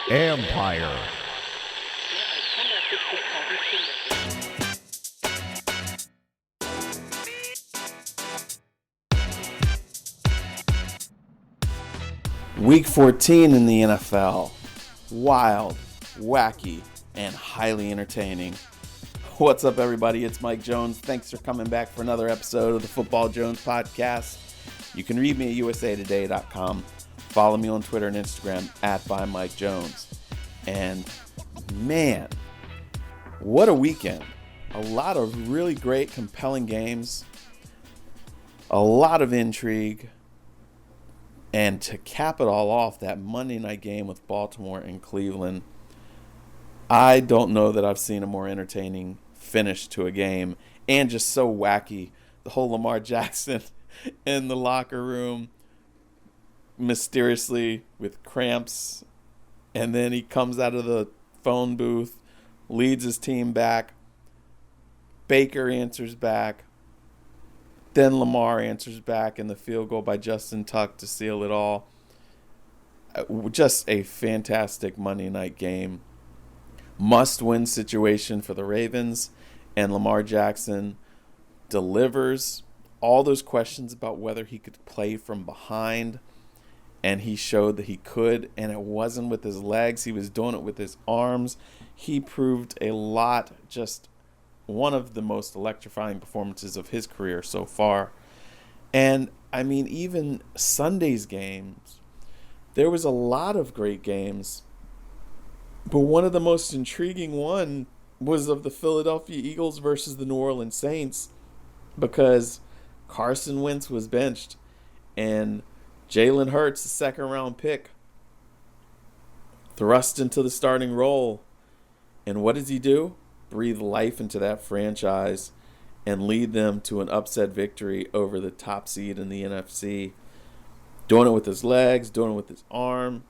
Empire. Week 14 in the NFL. Wild, wacky, and highly entertaining. What's up, everybody? It's Mike Jones. Thanks for coming back for another episode of the Football Jones podcast. You can read me at usatoday.com. Follow me on Twitter and Instagram at @ByMikeJones. And man, what a weekend. A lot of really great, compelling games. A lot of intrigue. And to cap it all off, that Monday night game with Baltimore and Cleveland, I don't know that I've seen a more entertaining finish to a game, and just so wacky. The whole Lamar Jackson in the locker room, mysteriously with cramps, and then he comes out of the phone booth, leads his team back. Baker answers back. Then Lamar answers back in the field goal by Justin Tuck to seal it all. Just a fantastic Monday night game. Must-win situation for the Ravens, and Lamar Jackson delivers all those questions about whether he could play from behind, and he showed that he could, and it wasn't with his legs. He was doing it with his arms. He proved a lot. Just one of the most electrifying performances of his career so far. And, I mean, even Sunday's games, there was a lot of great games, but one of the most intriguing one was of the Philadelphia Eagles versus the New Orleans Saints, because Carson Wentz was benched, and Jalen Hurts, the second-round pick, thrust into the starting role. And what does he do? Breathe life into that franchise and lead them to an upset victory over the top seed in the NFC. Doing it with his legs, doing it with his arm.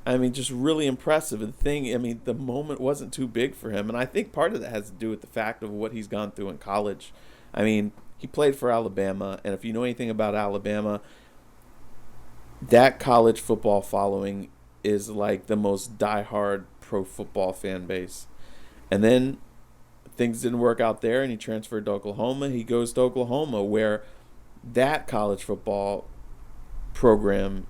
I mean, just really impressive. The moment wasn't too big for him. And I think part of that has to do with the fact of what he's gone through in college. I mean, he played for Alabama. And if you know anything about Alabama, that college football following is like the most diehard pro football fan base. And then things didn't work out there, and he transferred to Oklahoma. He goes to Oklahoma, where that college football program,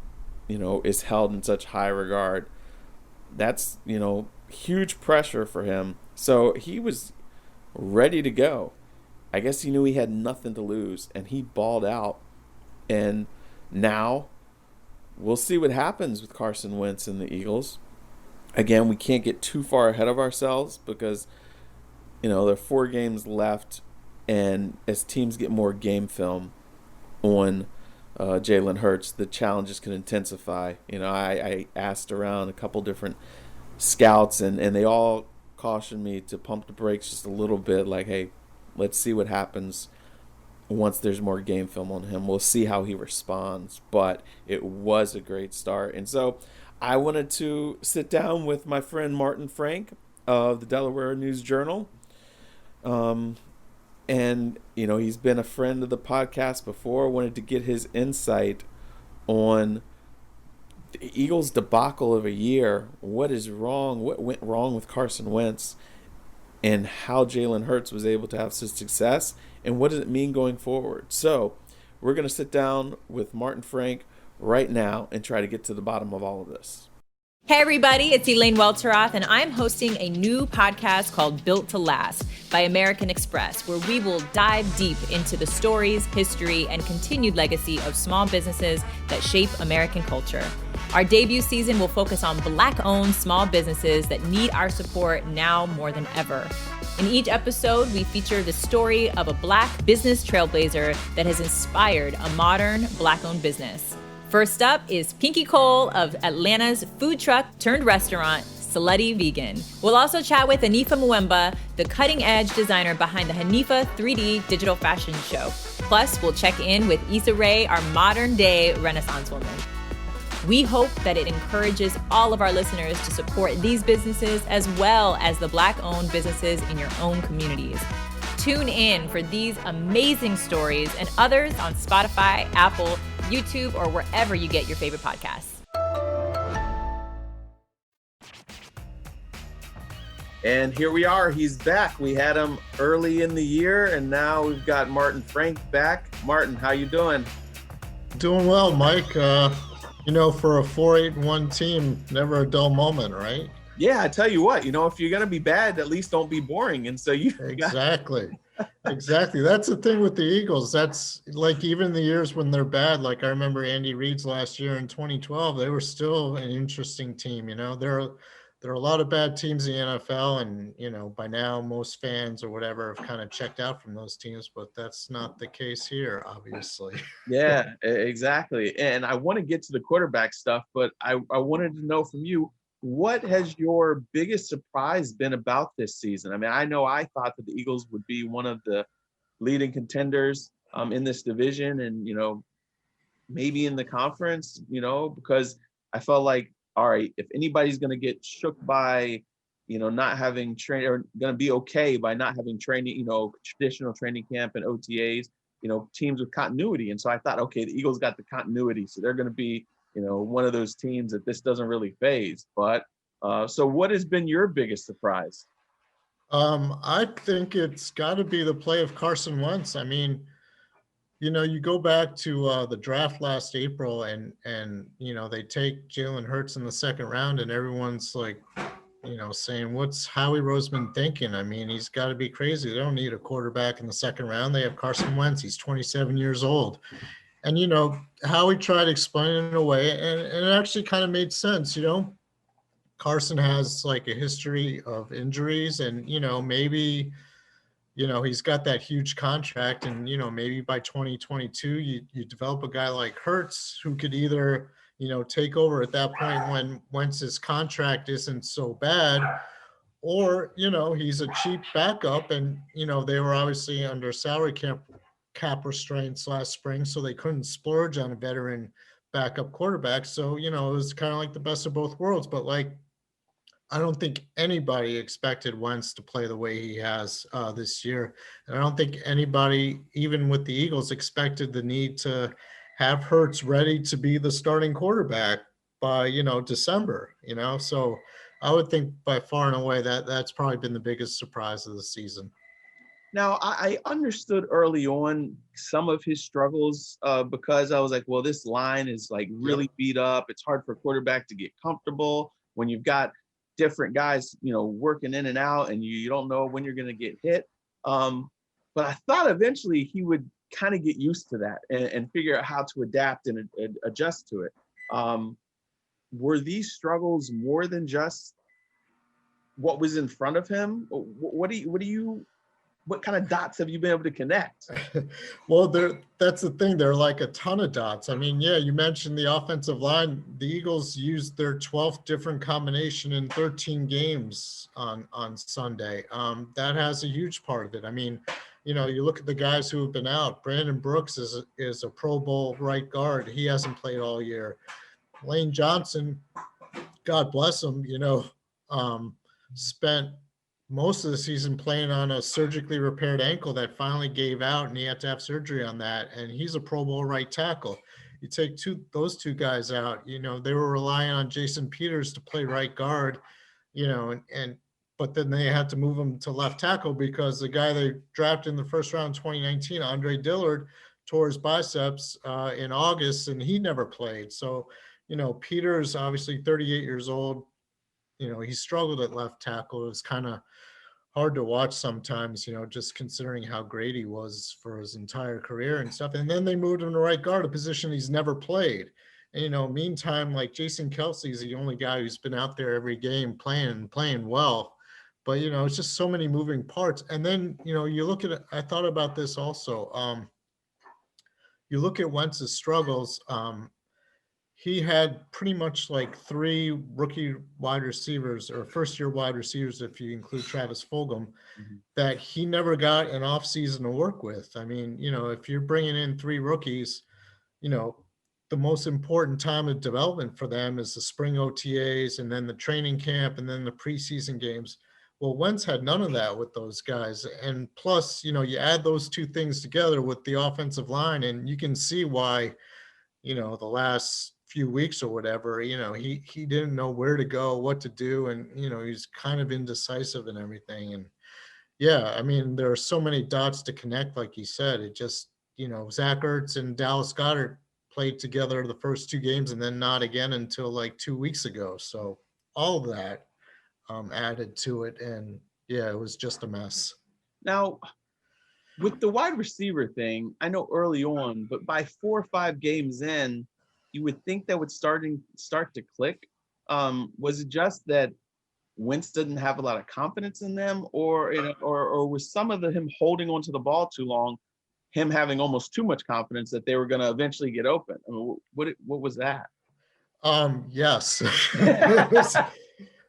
is held in such high regard. That's, huge pressure for him. So he was ready to go. I guess he knew he had nothing to lose, and he balled out. And now we'll see what happens with Carson Wentz and the Eagles. Again, we can't get too far ahead of ourselves because, there are 4 games left, and as teams get more game film on Jalen Hurts, the challenges can intensify. I asked around a couple different scouts, and they all cautioned me to pump the brakes just a little bit, like, hey, let's see what happens once there's more game film on him. We'll see how he responds, but it was a great start. And so I wanted to sit down with my friend Martin Frank of the Delaware News Journal. And, he's been a friend of the podcast before. I wanted to get his insight on the Eagles' debacle of a year. What is wrong? What went wrong with Carson Wentz? And how Jalen Hurts was able to have such success? And what does it mean going forward? So we're going to sit down with Martin Frank right now and try to get to the bottom of all of this. Hey everybody, it's Elaine Welteroth, and I'm hosting a new podcast called Built to Last by American Express, where we will dive deep into the stories, history, and continued legacy of small businesses that shape American culture. Our debut season will focus on Black-owned small businesses that need our support now more than ever. In each episode, we feature the story of a Black business trailblazer that has inspired a modern Black-owned business. First up is Pinky Cole of Atlanta's food truck turned restaurant, Slutty Vegan. We'll also chat with Hanifa Mwemba, the cutting-edge designer behind the Hanifa 3D digital fashion show. Plus, we'll check in with Issa Rae, our modern-day Renaissance woman. We hope that it encourages all of our listeners to support these businesses as well as the Black-owned businesses in your own communities. Tune in for these amazing stories and others on Spotify, Apple, YouTube, or wherever you get your favorite podcasts. And here we are. He's back. We had him early in the year, and now we've got Martin Frank back. Martin, how you doing? Doing well, Mike. For a 4-8-1 team, never a dull moment, right? Yeah, I tell you what, if you're going to be bad, at least don't be boring. And so you got Exactly. Exactly. That's the thing with the Eagles. That's like even the years when they're bad, like I remember Andy Reid's last year in 2012, they were still an interesting team. There are a lot of bad teams in the NFL, and by now most fans or whatever have kind of checked out from those teams, but that's not the case here, obviously. Yeah, exactly. And I want to get to the quarterback stuff, but I wanted to know from you, what has your biggest surprise been about this season? I mean, I know I thought that the Eagles would be one of the leading contenders in this division and, maybe in the conference, because I felt like, all right, if anybody's going to get shook by, not having trained or going to be okay by not having training, traditional training camp and OTAs, teams with continuity. And so I thought, okay, the Eagles got the continuity. So they're going to be, one of those teams that this doesn't really phase. But so what has been your biggest surprise? I think it's got to be the play of Carson Wentz. I mean, you go back to the draft last April, and they take Jalen Hurts in the second round, and everyone's like, saying, "What's Howie Roseman thinking?" I mean, he's got to be crazy. They don't need a quarterback in the second round. They have Carson Wentz. He's 27 years old, and Howie tried explaining it away, and it actually kind of made sense. Carson has like a history of injuries, and maybe he's got that huge contract, and maybe by 2022 you develop a guy like Hurts who could either take over at that point when Wentz's contract isn't so bad, or he's a cheap backup, and they were obviously under salary cap restraints last spring, so they couldn't splurge on a veteran backup quarterback. So it was kind of like the best of both worlds, but like I don't think anybody expected Wentz to play the way he has this year. And I don't think anybody, even with the Eagles, expected the need to have Hurts ready to be the starting quarterback by, December, So I would think by far and away that's probably been the biggest surprise of the season. Now, I understood early on some of his struggles because I was like, well, this line is like really beat up. It's hard for a quarterback to get comfortable when you've got different guys, working in and out, and you don't know when you're going to get hit. But I thought eventually he would kind of get used to that and figure out how to adapt and adjust to it. Were these struggles more than just what was in front of him? What kind of dots have you been able to connect? Well, that's the thing. There are like a ton of dots. I mean, yeah, you mentioned the offensive line. The Eagles used their 12th different combination in 13 games on Sunday. That has a huge part of it. I mean, you look at the guys who have been out. Brandon Brooks is a Pro Bowl right guard. He hasn't played all year. Lane Johnson, God bless him, spent most of the season playing on a surgically repaired ankle that finally gave out, and he had to have surgery on that. And he's a Pro Bowl right tackle. You take those two guys out, they were relying on Jason Peters to play right guard, but then they had to move him to left tackle because the guy they drafted in the first round in 2019, Andre Dillard, tore his biceps in August, and he never played. So, Peters, obviously 38 years old, he struggled at left tackle. It was kind of hard to watch sometimes, just considering how great he was for his entire career and stuff. And then they moved him to right guard, a position he's never played. And, meantime, like Jason Kelsey is the only guy who's been out there every game playing well. But, it's just so many moving parts. And then, you look at it, I thought about this also. You look at Wentz's struggles. He had pretty much like 3 rookie wide receivers or first-year wide receivers, if you include Travis Fulgham, that he never got an offseason to work with. I mean, if you're bringing in 3 rookies, the most important time of development for them is the spring OTAs and then the training camp and then the preseason games. Well, Wentz had none of that with those guys. And plus, you add those 2 things together with the offensive line, and you can see why, the last few weeks or whatever, he didn't know where to go, what to do. And, he's kind of indecisive and everything. And yeah, I mean, there are so many dots to connect. Like you said, it just, Zach Ertz and Dallas Goedert played together the first two games and then not again until like 2 weeks ago. So all of that added to it. And yeah, it was just a mess. Now, with the wide receiver thing, I know early on, but by 4 or 5 games in, you would think that would start to click. Was it just that Wentz didn't have a lot of confidence in them, or was some of him holding onto the ball too long, him having almost too much confidence that they were going to eventually get open? I mean, what was that? Yes,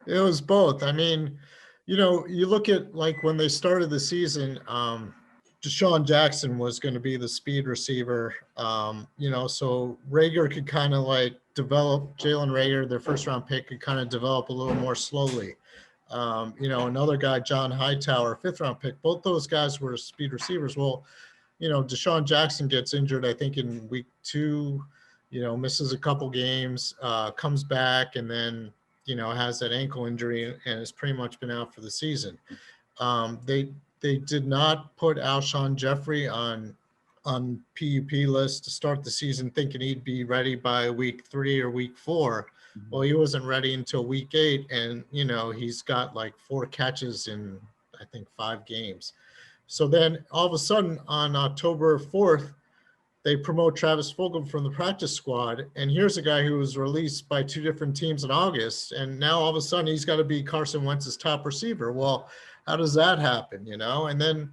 it was both. I mean, you look at like when they started the season, Deshaun Jackson was going to be the speed receiver, so Rager could kind of like develop, Jalen Rager, their first round pick, could kind of develop a little more slowly. Another guy, John Hightower, 5th round pick, both those guys were speed receivers. Well, Deshaun Jackson gets injured, I think in week 2, misses a couple games, comes back, and then, has that ankle injury and has pretty much been out for the season. They did not put Alshon Jeffrey on PUP list to start the season thinking he'd be ready by week 3 or week 4. Mm-hmm. Well, he wasn't ready until week 8, and, he's got like 4 catches in, I think, 5 games. So then all of a sudden on October 4th, they promote Travis Fulgham from the practice squad. And here's a guy who was released by 2 different teams in August. And now all of a sudden he's got to be Carson Wentz's top receiver. Well, how does that happen? And then,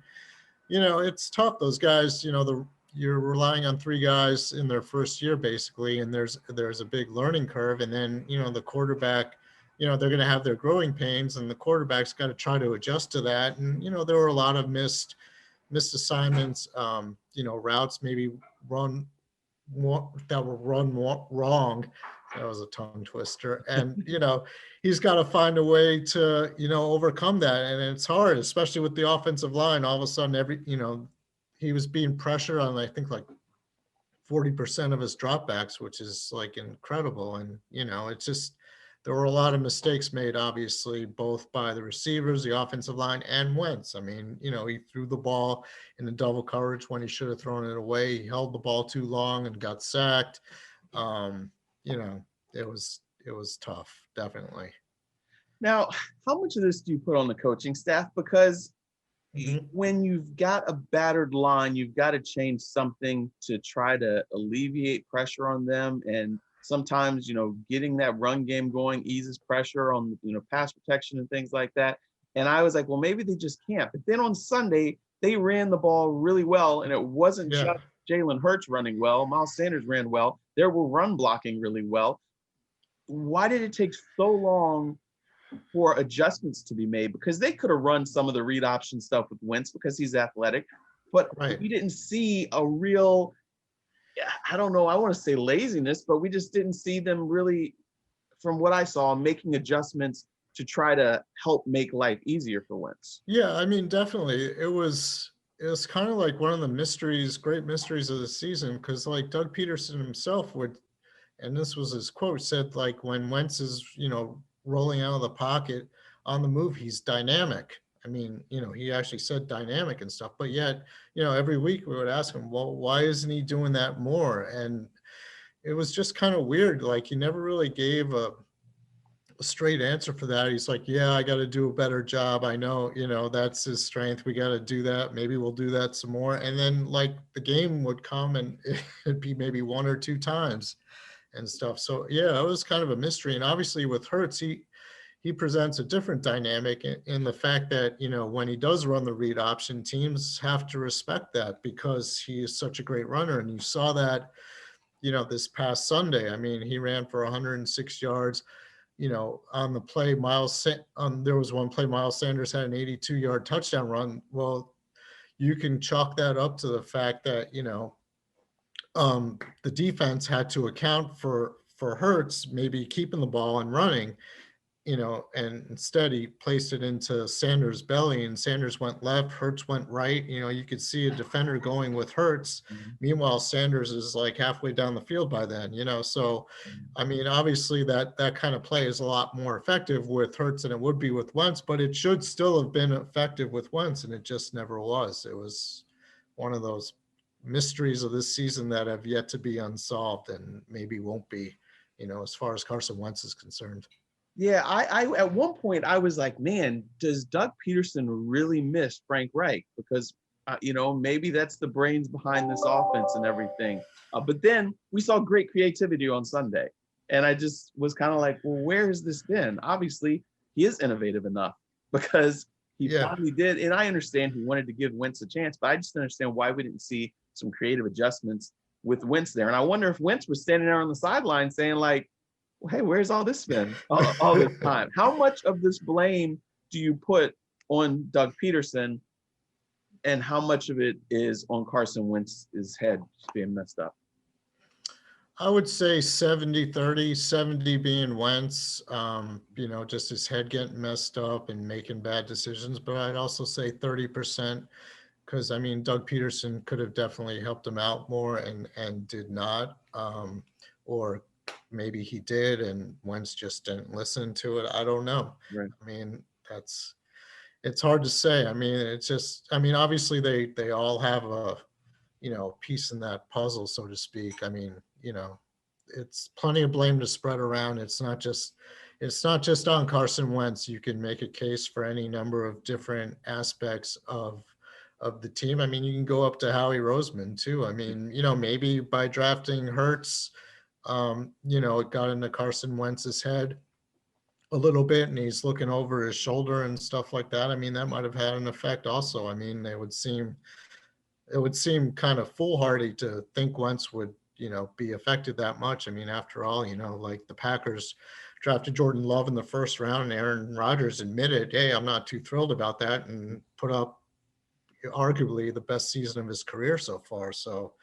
it's tough. Those guys, you're relying on 3 guys in their first year, basically. And there's a big learning curve. And then, the quarterback, they're going to have their growing pains, and the quarterback's got to try to adjust to that. And, there were a lot of missed assignments, routes maybe run that were run wrong. That was a tongue twister. And, he's got to find a way to, overcome that. And it's hard, especially with the offensive line. All of a sudden, he was being pressured on, I think, like 40% of his dropbacks, which is like incredible. And, it's just, there were a lot of mistakes made, obviously, both by the receivers, the offensive line, and Wentz. I mean, he threw the ball in the double coverage when he should have thrown it away. He held the ball too long and got sacked. It was tough, definitely. Now, how much of this do you put on the coaching staff? Because when you've got a battered line, you've got to change something to try to alleviate pressure on them. And sometimes, getting that run game going eases pressure on, pass protection and things like that. And I was like, well, maybe they just can't. But then on Sunday, they ran the ball really well. And it wasn't just Jalen Hurts running well. Miles Sanders ran well. They were run blocking really well. Why did it take so long for adjustments to be made? Because they could have run some of the read option stuff with Wentz because he's athletic. But we didn't see a real, I don't know, I want to say laziness, but we just didn't see them really, from what I saw, making adjustments to try to help make life easier for Wentz. Yeah, I mean, definitely. It was kind of like one of the great mysteries of the season, because like Doug Peterson himself would, and this was his quote, said like when Wentz is, rolling out of the pocket on the move, he's dynamic. I mean, he actually said dynamic and stuff, but yet, every week we would ask him, well, why isn't he doing that more? And it was just kind of weird. Like he never really gave a straight answer for that. He's like, yeah, I got to do a better job. I know, that's his strength. We got to do that. Maybe we'll do that some more. And then like the game would come and it'd be maybe 1 or 2 times and stuff. So yeah, it was kind of a mystery. And obviously with Hurts, he presents a different dynamic in the fact that, when he does run the read option, teams have to respect that because he is such a great runner. And you saw that, this past Sunday. I mean, he ran for 106 yards, on the play. There was one play, Miles Sanders had an 82-yard touchdown run. Well, you can chalk that up to the fact that, the defense had to account for Hurts maybe keeping the ball and running. and instead he placed it into Sanders' belly, and Sanders went left, Hurts went right. You could see a defender going with Hurts. Mhm. Meanwhile, Sanders is like halfway down the field by then, so I mean, obviously that kind of play is a lot more effective with Hurts than it would be with Wentz, but it should still have been effective with Wentz, and it just never was. It was one of those mysteries of this season that have yet to be unsolved and maybe won't be, as far as Carson Wentz is concerned. Yeah, I at one point I was like, man, does Doug Peterson really miss Frank Reich? Because maybe that's the brains behind this offense and everything. But then we saw great creativity on Sunday, and I just was kind of like, well, where has this been? Obviously, he is innovative enough because he finally did. And I understand he wanted to give Wentz a chance, but I just understand why we didn't see some creative adjustments with Wentz there. And I wonder if Wentz was standing there on the sideline saying like, well, hey, where's all this been all this time? How much of this blame do you put on Doug Peterson, and how much of it is on Carson Wentz's head being messed up? I would say 70-30, 70 being Wentz, just his head getting messed up and making bad decisions. But I'd also say 30%, because I mean, Doug Peterson could have definitely helped him out more and did not, or maybe he did and Wentz just didn't listen to it. I don't know. Right. I mean, it's hard to say. I mean, obviously they all have a, piece in that puzzle, so to speak. I mean, it's plenty of blame to spread around. It's not just on Carson Wentz. You can make a case for any number of different aspects of the team. I mean, you can go up to Howie Roseman too. I mean, maybe by drafting Hurts, it got into Carson Wentz's head a little bit, and he's looking over his shoulder and stuff like that. I mean, that might have had an effect also. I mean, it would seem kind of foolhardy to think Wentz would, be affected that much. I mean, after all, like the Packers drafted Jordan Love in the first round, and Aaron Rodgers admitted, hey, I'm not too thrilled about that, and put up arguably the best season of his career so far. So,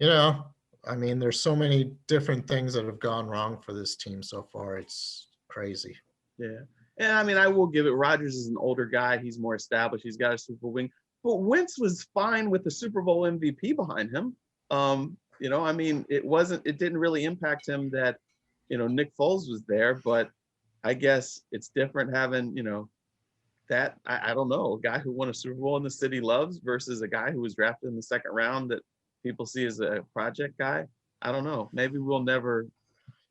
I mean, there's so many different things that have gone wrong for this team so far. It's crazy. Yeah. And I mean, I will give it. Rodgers is an older guy. He's more established. He's got a Super Bowl ring. But Wentz was fine with the Super Bowl MVP behind him. I mean, it didn't really impact him that, Nick Foles was there. But I guess it's different having, that, I don't know, a guy who won a Super Bowl in the city loves versus a guy who was drafted in the second round that people see as a project guy. I don't know. Maybe we'll never.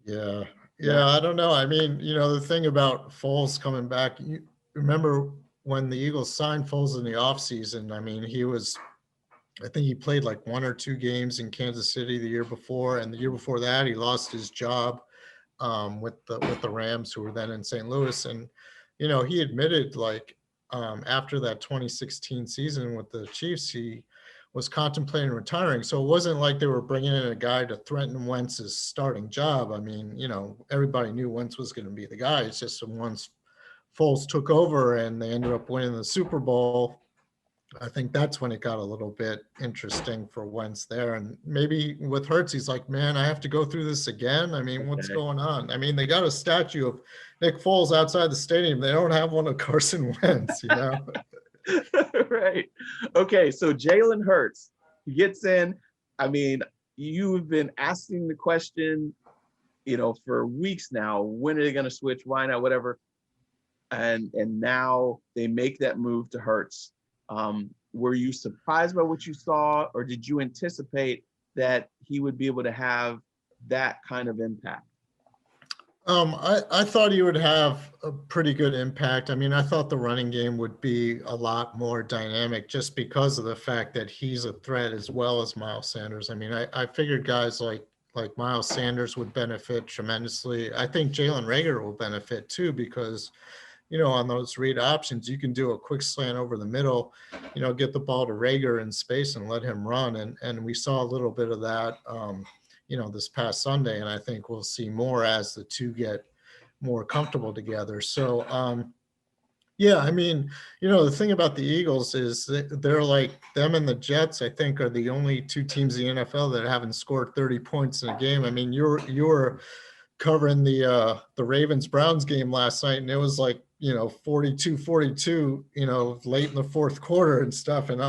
Yeah, I don't know. I mean, the thing about Foles coming back, you remember when the Eagles signed Foles in the offseason, I mean, I think he played like 1 or 2 games in Kansas City the year before, and the year before that he lost his job with the Rams, who were then in St. Louis. And, he admitted like after that 2016 season with the Chiefs, he was contemplating retiring. So it wasn't like they were bringing in a guy to threaten Wentz's starting job. I mean, everybody knew Wentz was going to be the guy. It's just once Foles took over and they ended up winning the Super Bowl, I think that's when it got a little bit interesting for Wentz there. And maybe with Hurts, he's like, man, I have to go through this again. I mean, what's going on? I mean, they got a statue of Nick Foles outside the stadium. They don't have one of Carson Wentz, Right. Okay. So Jalen Hurts, he gets in. I mean, you've been asking the question, for weeks now, when are they going to switch? Why not? Whatever. And now they make that move to Hurts. Were you surprised by what you saw, or did you anticipate that he would be able to have that kind of impact? I thought he would have a pretty good impact. I mean, I thought the running game would be a lot more dynamic just because of the fact that he's a threat as well as Miles Sanders. I mean, I figured guys like Miles Sanders would benefit tremendously. I think Jalen Reagor will benefit too, because on those read options, you can do a quick slant over the middle, get the ball to Reagor in space and let him run. And we saw a little bit of that, this past Sunday. And I think we'll see more as the two get more comfortable together. So, yeah, I mean, the thing about the Eagles is they're like them and the Jets, I think, are the only 2 teams in the NFL that haven't scored 30 points in a game. I mean, you're covering the Ravens Browns game last night, and it was like, 42-42, late in the fourth quarter and stuff. And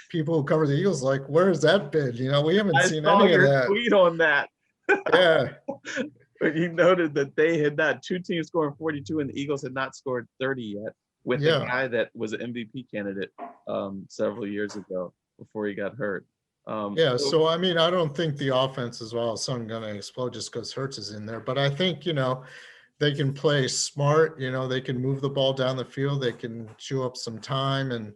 people who cover the Eagles like, where's that been? We haven't I seen saw any of your that. tweet on that. Yeah. But you noted that they had not, two teams scoring 42 and the Eagles had not scored 30 yet, with the guy that was an MVP candidate several years ago before he got hurt. So I mean, I don't think the offense is all of a sudden going to explode just because Hurts is in there. But I think, they can play smart. They can move the ball down the field. They can chew up some time. And,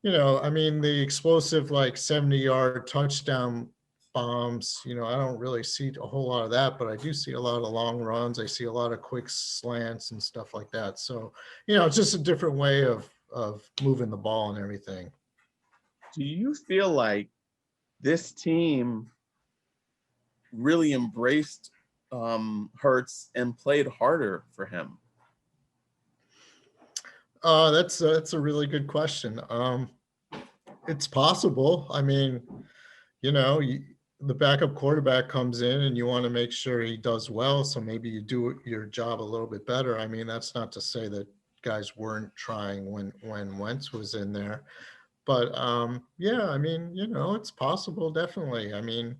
I mean, the explosive, like 70-yard touchdown bombs, I don't really see a whole lot of that, but I do see a lot of long runs. I see a lot of quick slants and stuff like that. So, it's just a different way of moving the ball and everything. Do you feel like this team really embraced Hurts and played harder for him? That's a really good question. It's possible. I mean, the backup quarterback comes in and you want to make sure he does well. So maybe you do your job a little bit better. I mean, that's not to say that guys weren't trying when Wentz was in there. But I mean, it's possible, definitely. I mean,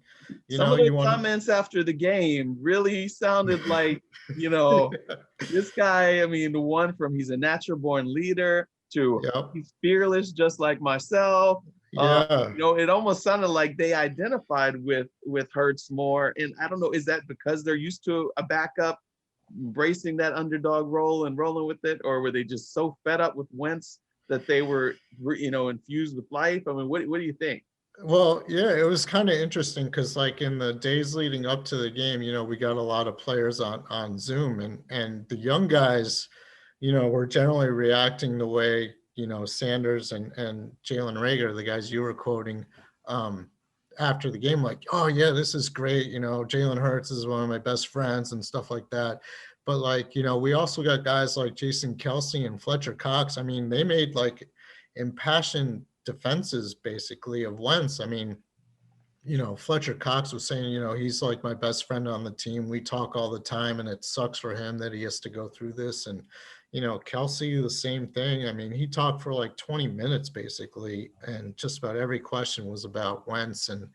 some of the comments after the game really sounded like, this guy, I mean, the one from he's a natural born leader to he's fearless, just like myself. It almost sounded like they identified with Hurts more. And I don't know, is that because they're used to a backup embracing that underdog role and rolling with it, or were they just so fed up with Wentz that they were, infused with life? I mean, what do you think? Well, yeah, it was kind of interesting because, like, in the days leading up to the game, we got a lot of players on Zoom, and the young guys, were generally reacting the way, Sanders and Jalen Reagor, the guys you were quoting, after the game, like, oh yeah, this is great. Jalen Hurts is one of my best friends and stuff like that. But, like, we also got guys like Jason Kelce and Fletcher Cox. I mean, they made like impassioned defenses basically of Wentz. I mean, Fletcher Cox was saying, he's like my best friend on the team. We talk all the time and it sucks for him that he has to go through this. And, Kelce, the same thing. I mean, he talked for like 20 minutes basically. And just about every question was about Wentz and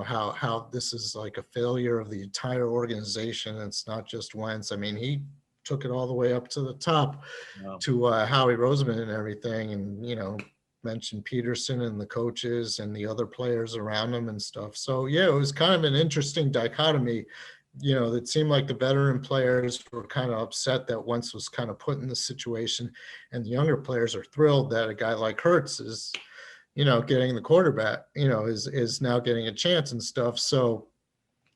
how this is like a failure of the entire organization. It's not just Wentz. I mean, he took it all the way up to the top to Howie Roseman and everything, and mentioned Peterson and the coaches and the other players around him and stuff. So yeah, it was kind of an interesting dichotomy. That seemed like the veteran players were kind of upset that Wentz was kind of put in this situation, and the younger players are thrilled that a guy like Hurts is getting the quarterback, is now getting a chance and stuff. So,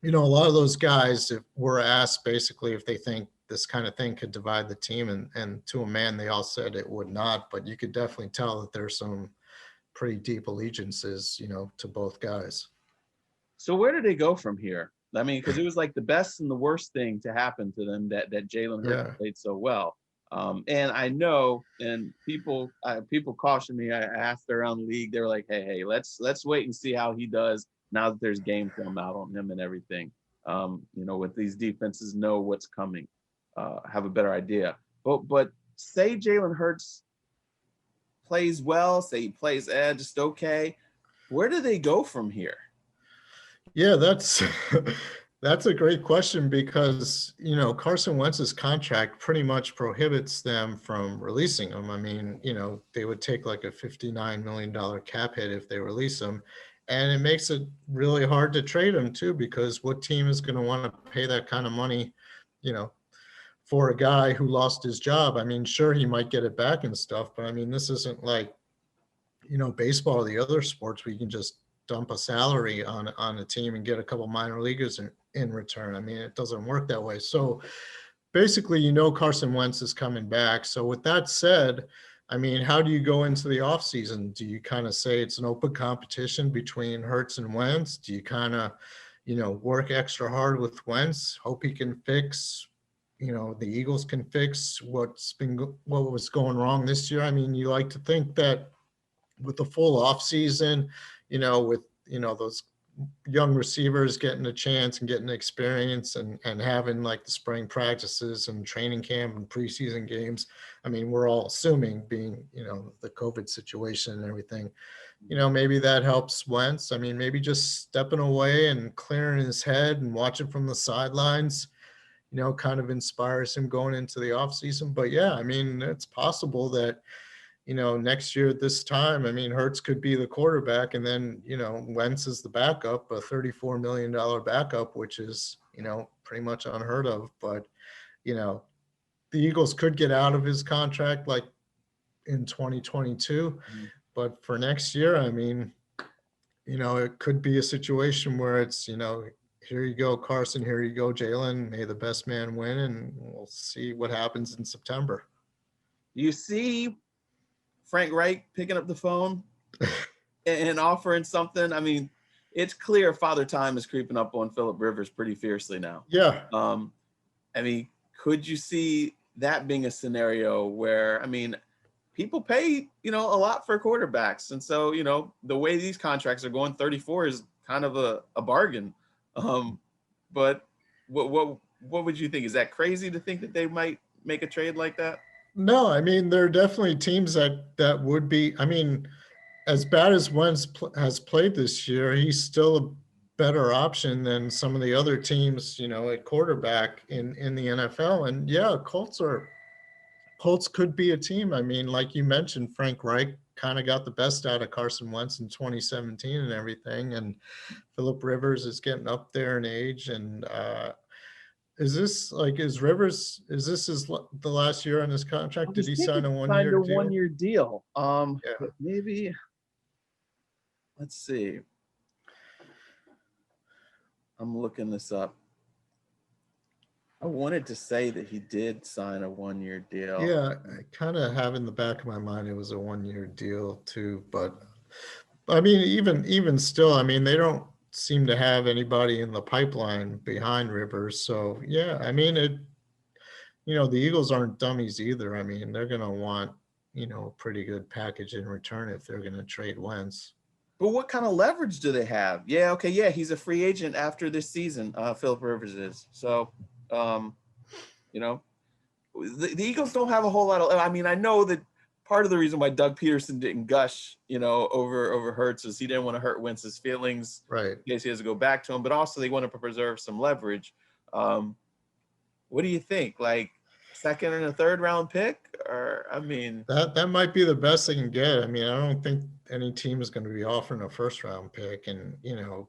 a lot of those guys were asked basically if they think this kind of thing could divide the team, and to a man, they all said it would not, but you could definitely tell that there's some pretty deep allegiances, to both guys. So where do they go from here? I mean, because it was like the best and the worst thing to happen to them that Jalen Hurts played so well. And I know, and people cautioned me. I asked around the league. They were like, "Hey, let's wait and see how he does now that there's game film out on him and everything. With these defenses, know what's coming, have a better idea." But say Jalen Hurts plays well, say he plays just okay. Where do they go from here? Yeah, that's a great question because, Carson Wentz's contract pretty much prohibits them from releasing him. I mean, they would take like a $59 million cap hit if they release him. And it makes it really hard to trade him too, because what team is going to want to pay that kind of money, for a guy who lost his job? I mean, sure, he might get it back and stuff, but I mean, this isn't like, baseball or the other sports where you can just dump a salary on a team and get a couple minor leaguers in return. I mean, it doesn't work that way. So basically, Carson Wentz is coming back. So with that said, I mean, how do you go into the offseason? Do you kind of say it's an open competition between Hurts and Wentz? Do you kind of, work extra hard with Wentz, hope he can fix, the Eagles can fix what was going wrong this year? I mean, you like to think that with the full offseason, with those, guys young receivers getting a chance and getting experience and having like the spring practices and training camp and preseason games. I mean, we're all assuming being, the COVID situation and everything, maybe that helps Wentz. I mean, maybe just stepping away and clearing his head and watching from the sidelines, kind of inspires him going into the offseason. But yeah, I mean, it's possible that, next year at this time, I mean, Hurts could be the quarterback and then, Wentz is the backup, a $34 million backup, which is, pretty much unheard of. But, the Eagles could get out of his contract like in 2022. Mm-hmm. But for next year, I mean, it could be a situation where it's, here you go, Carson, here you go, Jalen, may the best man win, and we'll see what happens in September. You see Frank Reich picking up the phone and offering something. I mean, it's clear Father Time is creeping up on Phillip Rivers pretty fiercely now. Yeah. I mean, could you see that being a scenario where, I mean, people pay, a lot for quarterbacks. And so, the way these contracts are going, 34 is kind of a bargain. But what would you think? Is that crazy to think that they might make a trade like that? No, I mean, there are definitely teams that would be. I mean, as bad as Wentz has played this year, he's still a better option than some of the other teams, at quarterback in the NFL. And yeah, Colts could be a team. I mean, like you mentioned, Frank Reich kind of got the best out of Carson Wentz in 2017 and everything. And Phillip Rivers is getting up there in age. And is this the last year on his contract? Did he sign a one-year deal? Yeah. Maybe. Let's see. I'm looking this up. I wanted to say that he did sign a one-year deal. Yeah, I kind of have in the back of my mind it was a one-year deal too. But I mean, even still, I mean, they don't seem to have anybody in the pipeline behind Rivers. So yeah, I mean, the Eagles aren't dummies either. I mean, they're gonna want, a pretty good package in return if they're gonna trade Wentz. But what kind of leverage do they have? Yeah, okay, yeah, he's a free agent after this season. Phillip Rivers is. So the Eagles don't have a whole lot of. I mean, I know that part of the reason why Doug Peterson didn't gush, over Hurts is he didn't want to hurt Wentz's feelings, right? In case he has to go back to him, but also they want to preserve some leverage. What do you think? Like second and a third round pick, or I mean, that might be the best they can get. I mean, I don't think any team is going to be offering a first round pick, and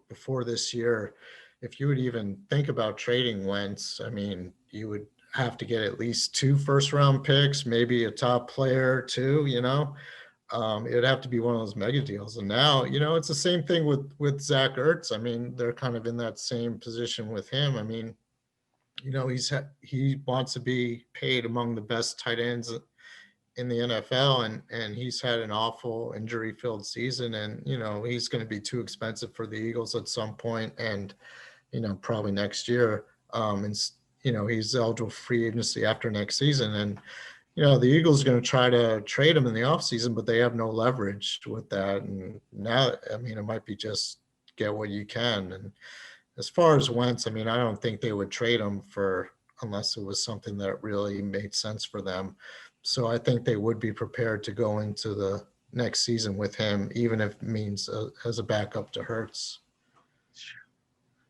before this year, if you would even think about trading Wentz, I mean, you would have to get at least 2 first-round picks, maybe a top player too. It'd have to be one of those mega deals. And now, it's the same thing with Zach Ertz. I mean, they're kind of in that same position with him. I mean, he wants to be paid among the best tight ends in the NFL, and he's had an awful injury-filled season, and he's going to be too expensive for the Eagles at some point, and probably next year. And he's eligible for free agency after next season, and the Eagles are going to try to trade him in the offseason, but they have no leverage with that. And now, I mean, it might be just get what you can. And as far as Wentz, I mean, I don't think they would trade him unless it was something that really made sense for them. So I think they would be prepared to go into the next season with him, even if it means as a backup to Hurts.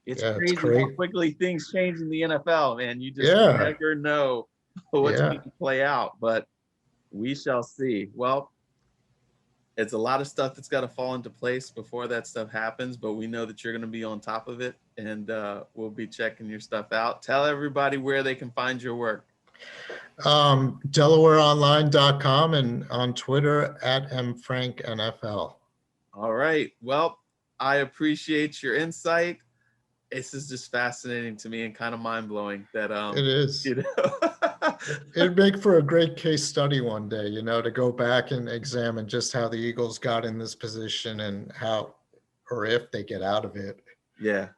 It's crazy how quickly things change in the NFL, man. You just never know what's going to play out, but we shall see. Well, it's a lot of stuff that's got to fall into place before that stuff happens, but we know that you're going to be on top of it, and we'll be checking your stuff out. Tell everybody where they can find your work. DelawareOnline.com and on Twitter @mfrankNFL. All right. Well, I appreciate your insight. This is just fascinating to me and kind of mind-blowing that it is. It'd make for a great case study one day, to go back and examine just how the Eagles got in this position and how or if they get out of it. Yeah.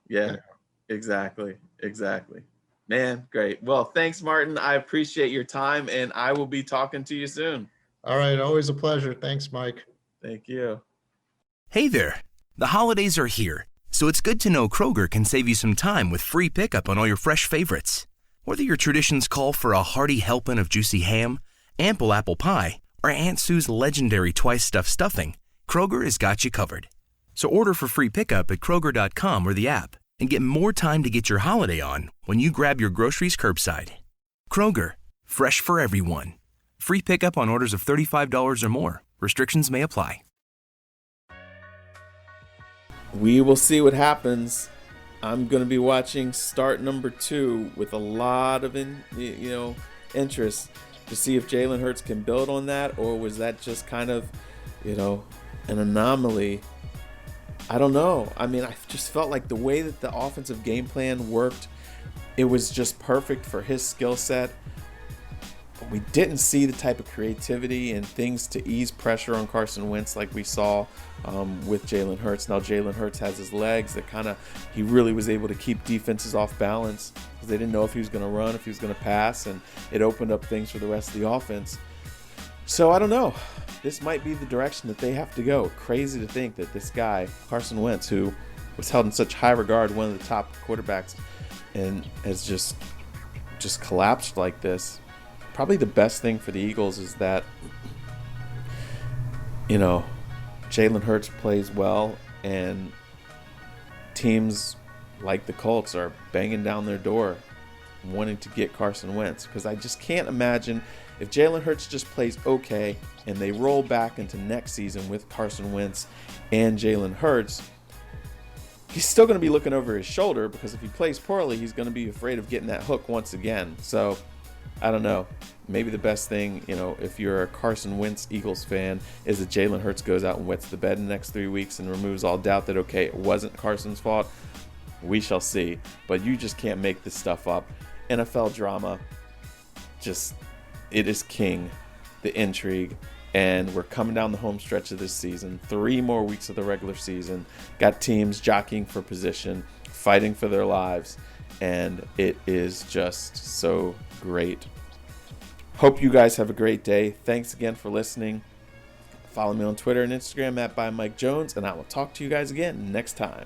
Exactly. Man, great. Well, thanks, Martin. I appreciate your time, and I will be talking to you soon. All right. Always a pleasure. Thanks, Mike. Thank you. Hey there. The holidays are here. So it's good to know Kroger can save you some time with free pickup on all your fresh favorites. Whether your traditions call for a hearty helping of juicy ham, ample apple pie, or Aunt Sue's legendary twice-stuffed stuffing, Kroger has got you covered. So order for free pickup at Kroger.com or the app and get more time to get your holiday on when you grab your groceries curbside. Kroger, fresh for everyone. Free pickup on orders of $35 or more. Restrictions may apply. We will see what happens. I'm going to be watching start number 2 with a lot of interest to see if Jalen Hurts can build on that, or was that just kind of, an anomaly. I don't know. I mean, I just felt like the way that the offensive game plan worked, it was just perfect for his skill set. But we didn't see the type of creativity and things to ease pressure on Carson Wentz like we saw with Jalen Hurts. Now Jalen Hurts has his legs that he really was able to keep defenses off balance because they didn't know if he was going to run, if he was going to pass, and it opened up things for the rest of the offense. So I don't know. This might be the direction that they have to go. Crazy to think that this guy, Carson Wentz, who was held in such high regard, one of the top quarterbacks, and has just collapsed like this. Probably the best thing for the Eagles is that, Jalen Hurts plays well, and teams like the Colts are banging down their door wanting to get Carson Wentz, because I just can't imagine if Jalen Hurts just plays okay and they roll back into next season with Carson Wentz and Jalen Hurts, he's still going to be looking over his shoulder, because if he plays poorly, he's going to be afraid of getting that hook once again. So I don't know. Maybe the best thing, if you're a Carson Wentz Eagles fan, is that Jalen Hurts goes out and wets the bed in the next 3 weeks and removes all doubt that, okay, it wasn't Carson's fault. We shall see. But you just can't make this stuff up. NFL drama, it is king, the intrigue. And we're coming down the home stretch of this season. 3 more weeks of the regular season. Got teams jockeying for position, fighting for their lives. And it is just so great. Hope you guys have a great day. Thanks again for listening. Follow me on Twitter and Instagram @ByMikeJones, and I will talk to you guys again next time.